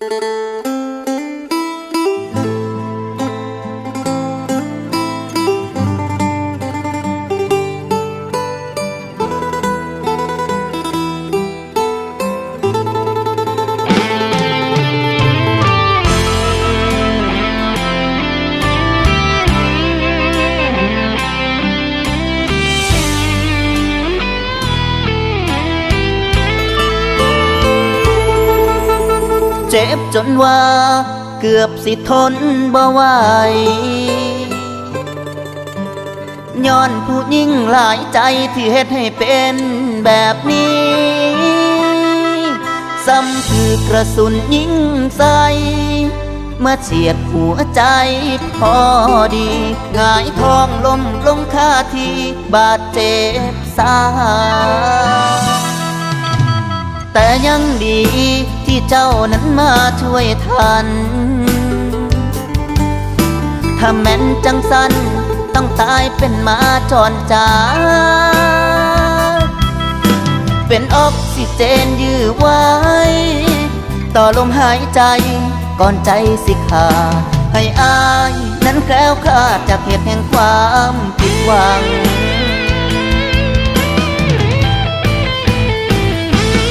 เจ็บจนว่าเกือบสิทนบ่ไหวย้อนผู้ยิ่งหลายใจที่เฮ็ดให้เป็นแบบนี้ซ้ำคือกระสุนยิงใส่มาเฉียดหัวใจพอดีหงายท้องล้มลงคาที่บาดเจ็บสาหัสแต่ยังดีที่เจ้านั้นมาช่วยทันถ้าแม่นจังสันต้องตายเป็นหมาจรจาเป็นออกซิเจนยื้อไว้ต่อลมหายใจก่อนใจสิขาดให้อายนั้นแคล้วคลาดจากเหตุแห่งความผิดหวัง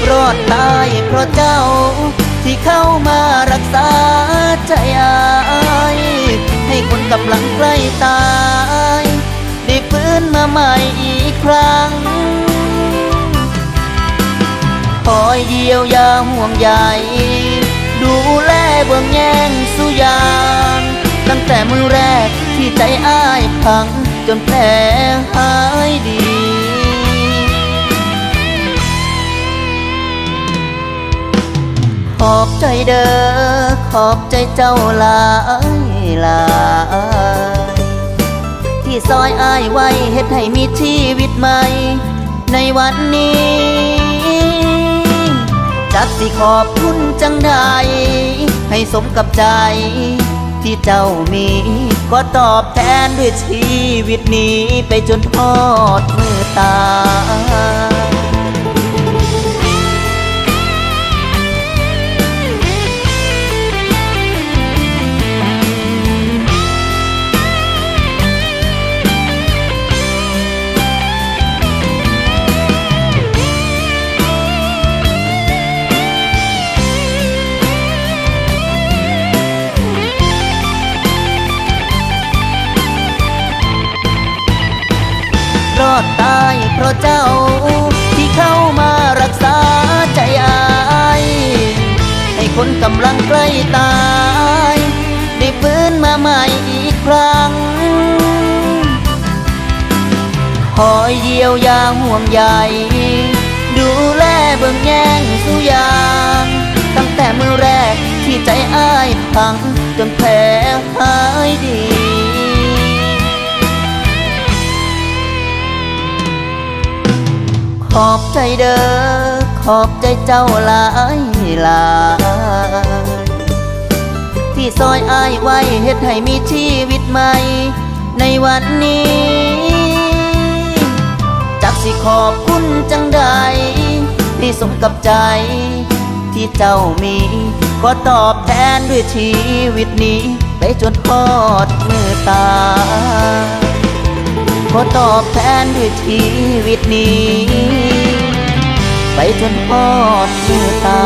รอดตายเพราะเจ้าที่เข้ามารักษาใจอายให้คนกำลังใกล้ตายได้ฟื้นมาใหม่อีกครั้งคอยเยียวยาห่วงใยดูแลเบื้องแย่งสุยางตั้งแต่มือแรกที่ใจอ้ายพังจนแผลหายดีขอบใจเด้อขอบใจเจ้าหลายหลายที่ซอยอ้ายไว้เฮ็ดให้มีชีวิตใหม่ในวันนี้จักสิขอบคุณจังใดให้สมกับใจที่เจ้ามีก็ตอบแทนด้วยชีวิตนี้ไปจนทอดมือตารอดตายเพราะเจ้าที่เข้ามารักษาใจอายให้คนกำลังใกล้ตายได้ฟื้นมาใหม่อีกครั้งคอยเยียวยาห่วงใยดูแลเบื้องแย่งสุยางตั้งแต่มือแรกที่ใจอ้ายพังจนแผลหายดีขอบใจเด้อขอบใจเจ้าหลายหลายที่ซอยอ้ายไว้เฮ็ดให้มีชีวิตใหม่ในวันนี้จักสิขอบคุณจังใดที่สมกับใจที่เจ้ามีก็ตอบแทนด้วยชีวิตนี้ไปจนทอดมือตาขอตอบแทนด้วยชีวิตนี้ไปจนทอดมือตา